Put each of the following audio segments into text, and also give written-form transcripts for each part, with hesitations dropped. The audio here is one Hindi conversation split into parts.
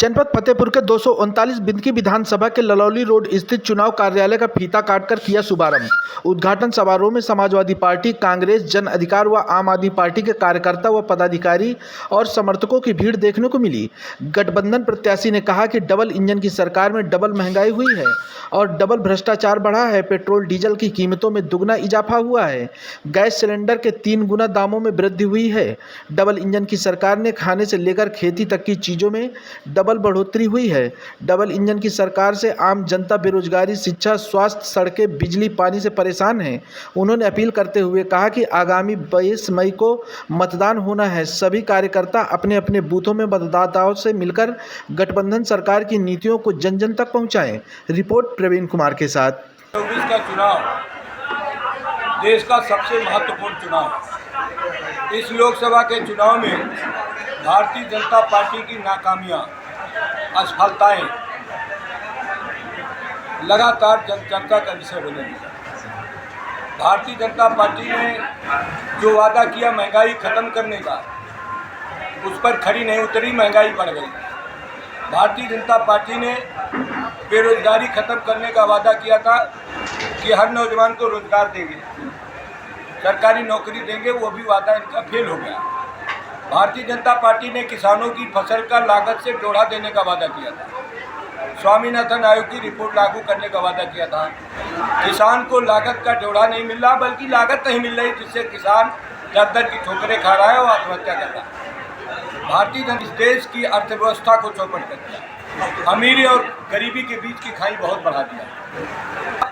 जनपद फतेहपुर के 239 बिंदकी विधानसभा के ललौली रोड स्थित चुनाव कार्यालय का फीता काटकर किया शुभारंभ। उद्घाटन समारोह में समाजवादी पार्टी, कांग्रेस, जन अधिकार व आम आदमी पार्टी के कार्यकर्ता व पदाधिकारी और समर्थकों की भीड़ देखने को मिली। गठबंधन प्रत्याशी ने कहा कि डबल इंजन की सरकार में डबल महंगाई हुई है और डबल भ्रष्टाचार बढ़ा है। पेट्रोल डीजल की कीमतों में दुगना इजाफा हुआ है। गैस सिलेंडर के 3 गुना दामों में वृद्धि हुई है। डबल इंजन की सरकार ने खाने से लेकर खेती तक की चीज़ों में डबल बढ़ोतरी हुई है। डबल इंजन की सरकार से आम जनता बेरोजगारी, शिक्षा, स्वास्थ्य, सड़कें, बिजली, पानी से परेशान है। उन्होंने अपील करते हुए कहा कि आगामी 22 मई को मतदान होना है। सभी कार्यकर्ता अपने अपने बूथों में मतदाताओं से मिलकर गठबंधन सरकार की नीतियों को जन जन तक पहुंचाएं। रिपोर्ट प्रवीण कुमार के साथ। 24 का चुनाव देश का सबसे महत्वपूर्ण चुनाव है। इस लोकसभा के चुनाव में भारतीय जनता पार्टी की नाकामियां, असफलताएं लगातार चर्चा का विषय बनेगी। भारतीय जनता पार्टी ने जो वादा किया महंगाई खत्म करने का, उस पर खरी नहीं उतरी, महंगाई बढ़ गई। भारतीय जनता पार्टी ने बेरोजगारी खत्म करने का वादा किया था कि हर नौजवान को रोजगार देंगे, सरकारी नौकरी देंगे, वो भी वादा इनका फेल हो गया। भारतीय जनता पार्टी ने किसानों की फसल का लागत से जोड़ा देने का वादा किया था। स्वामीनाथन आयोग की रिपोर्ट लागू करने का वादा किया था। किसान को लागत का जोड़ा नहीं मिल रहा, बल्कि लागत नहीं मिल रही, जिससे किसान दर की ठोकरें खा रहा है और आत्महत्या कर रहा है। भारतीय जनता इस देश की अर्थव्यवस्था को चौपट कर दिया। अमीरी और गरीबी के बीच की खाई बहुत बढ़ा दिया।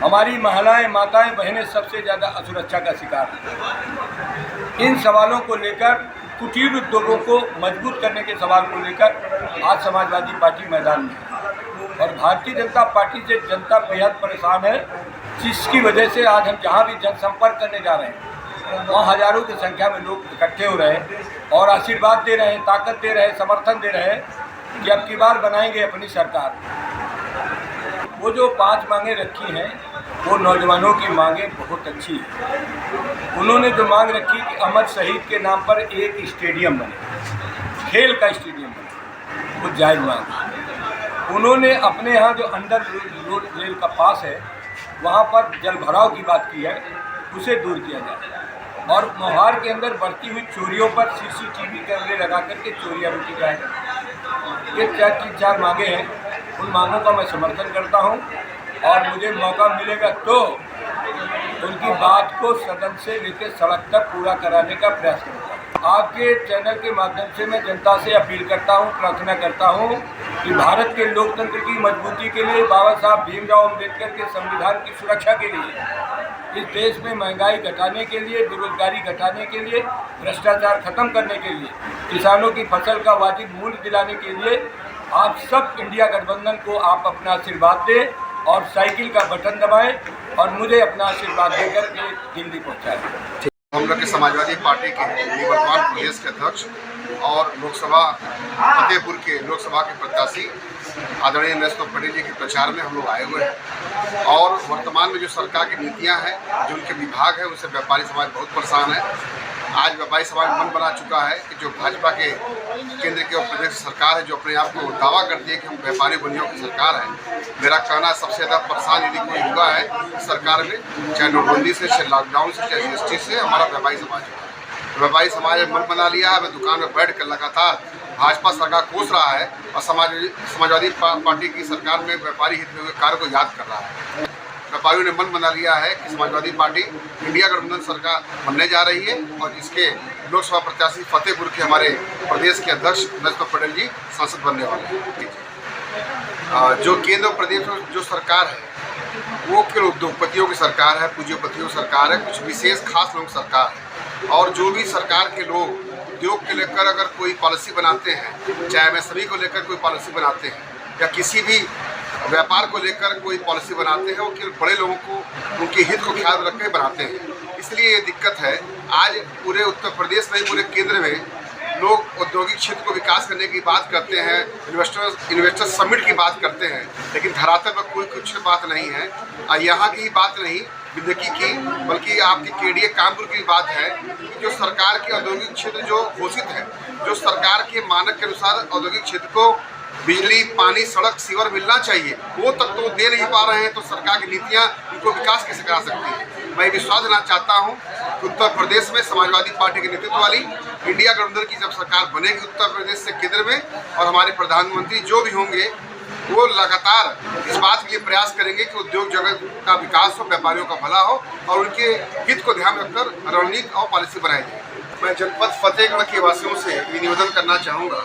हमारी महिलाएं, माताएं, बहनें सबसे ज़्यादा असुरक्षा का शिकार हैं। इन सवालों को लेकर, कुटीर उद्योगों को मजबूत करने के सवाल को लेकर आज समाजवादी पार्टी मैदान में है और भारतीय जनता पार्टी से जनता बेहद परेशान है, जिसकी वजह से आज हम जहां भी जनसंपर्क करने जा रहे हैं, वहाँ हजारों की संख्या में लोग इकट्ठे हो रहे हैं और आशीर्वाद दे रहे हैं, ताकत दे रहे हैं, समर्थन दे रहे हैं कि अब की बार बनाएंगे अपनी सरकार। वो जो 5 मांगें रखी हैं, वो नौजवानों की मांगें बहुत अच्छी हैं। उन्होंने जो मांग रखी कि अमर शहीद के नाम पर एक स्टेडियम बने, खेल का स्टेडियम बने, वो जायज़ मांग। उन्होंने अपने यहाँ जो अंडर रोड रेल का पास है, वहाँ पर जल भराव की बात की है, उसे दूर किया जाए और मोहार के अंदर बढ़ती हुई चोरियों पर CCTV कैमरे लगा करके चोरियाँ रुकी जाए। ये 4 मांगे हैं। उन मांगों का मैं समर्थन करता हूं और मुझे मौका मिलेगा तो उनकी बात को सदन से लेकर सड़क तक पूरा कराने का प्रयास करूँगा। आपके चैनल के माध्यम से मैं जनता से अपील करता हूं, प्रार्थना करता हूं कि भारत के लोकतंत्र की मजबूती के लिए, बाबा साहब भीमराव अम्बेडकर के संविधान की सुरक्षा के लिए, इस देश में महंगाई घटाने के लिए, बेरोजगारी घटाने के लिए, भ्रष्टाचार खत्म करने के लिए, किसानों की फसल का वाजिब मूल्य दिलाने के लिए आप सब इंडिया गठबंधन को आप अपना आशीर्वाद दें और साइकिल का बटन दबाएं और मुझे अपना आशीर्वाद देकर के दिल्ली पहुंचाएं। हम लोग के समाजवादी पार्टी के निवर्तमान प्रदेश के अध्यक्ष और लोकसभा फतेहपुर के लोकसभा के प्रत्याशी आदरणीय नरेंद्र पटेल जी के प्रचार में हम लोग आए हुए हैं और वर्तमान में जो सरकार की नीतियां हैं, जो उनके विभाग है, उससे व्यापारी समाज बहुत परेशान है। आज व्यापारी समाज मन बना चुका है कि जो भाजपा के केंद्र की और प्रदेश सरकार है, जो अपने आप को दावा करती है कि हम व्यापारी बंधुओं की सरकार है, मेरा कहना सबसे ज़्यादा परेशान यदि कोई हुआ है इस सरकार में, चाहे नोटबंदी से, चाहे लॉकडाउन से, चाहे GST से, हमारा व्यापारी समाज है। व्यापारी समाज ने मन बना लिया है। मैं दुकान में बैठ कर लगातार भाजपा सरकार कोस रहा है और समाजवादी पार्टी की सरकार में व्यापारी हित में हुए कार्य को याद कर रहा है। व्यापारियों ने मन बना लिया है कि समाजवादी पार्टी इंडिया गठबंधन सरकार बनने जा रही है और इसके लोकसभा प्रत्याशी फतेहपुर के हमारे प्रदेश के अध्यक्ष नरेंद्र पटेल जी सांसद बनने वाले हैं। जो केंद्र और प्रदेश में जो सरकार है, वो केवल उद्योगपतियों की सरकार है, पूंजीपतियों की सरकार है, कुछ विशेष खास लोगों की सरकार है। और जो भी सरकार के लोग उद्योग के लेकर अगर कोई पॉलिसी बनाते हैं, चाहे MSME को लेकर कोई पॉलिसी बनाते हैं या किसी भी व्यापार को लेकर कोई पॉलिसी बनाते हैं, वो केवल बड़े लोगों को, उनके हित को ख्याल रख के बनाते हैं। इसलिए ये दिक्कत है। आज पूरे उत्तर प्रदेश में, पूरे केंद्र में लोग औद्योगिक क्षेत्र को विकास करने की बात करते हैं, इन्वेस्टर समिट की बात करते हैं, लेकिन धरातल पर कोई कुछ बात नहीं है। और यहाँ की बात नहीं, बिंदकी की, बल्कि आपकी KDA कानपुर की बात है कि जो सरकार के औद्योगिक क्षेत्र जो घोषित है, जो सरकार के मानक के अनुसार औद्योगिक क्षेत्र को बिजली, पानी, सड़क, सीवर मिलना चाहिए, वो तक तो दे नहीं पा रहे हैं, तो सरकार की नीतियाँ उनको विकास कैसे करा सकती है। मैं विश्वास देना चाहता हूँ कि उत्तर प्रदेश में समाजवादी पार्टी के नेतृत्व वाली इंडिया गठबंधन की जब सरकार बनेगी उत्तर प्रदेश से केंद्र में, और हमारे प्रधानमंत्री जो भी होंगे वो लगातार इस बात के लिए प्रयास करेंगे कि उद्योग जगत का विकास हो, व्यापारियों का भला हो और उनके हित को ध्यान रखकर रणनीति और पॉलिसी बनाई जाए। मैं जनपद फतेहगढ़ के वासियों से ये निवेदन करना चाहूँगा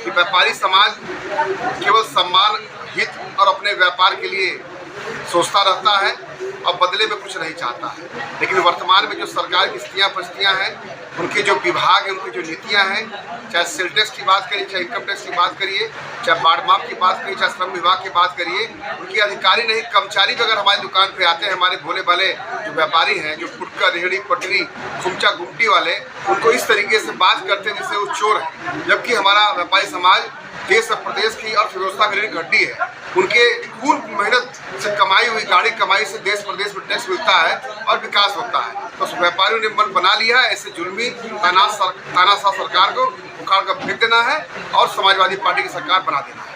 कि व्यापारी समाज केवल सम्मान, हित और अपने व्यापार के लिए सोचता रहता है और बदले में कुछ नहीं चाहता है। लेकिन वर्तमान में जो सरकार की स्थितियाँ परिस्थितियाँ हैं, उनके जो विभाग हैं, उनकी जो नीतियाँ हैं, चाहे सेल टैक्स की बात करिए, चाहे इनकम टैक्स की बात करिए, चाहे बाढ़ माफ की बात करिए, चाहे श्रम विभाग की बात करिए, उनके अधिकारी नहीं कर्मचारी भी अगर हमारी दुकान पे आते हैं, हमारे भोले भाले जो व्यापारी हैं, जो फुटका, रेहड़ी, पटरी, खुमचा गुमटी वाले, उनको इस तरीके से बात करते हैं जैसे वो चोर है। जबकि हमारा व्यापारी समाज देश और प्रदेश की अर्थव्यवस्था की रीढ़ हड्डी है। उनके खून मेहनत से कमाई हुई गाड़ी कमाई से देश प्रदेश में टैक्स मिलता है और विकास होता है। तो व्यापारियों ने मन बना लिया है ऐसे जुल्मी तानाशाह सरकार को उखाड़ कर फेंक देना है और समाजवादी पार्टी की सरकार बना देना है।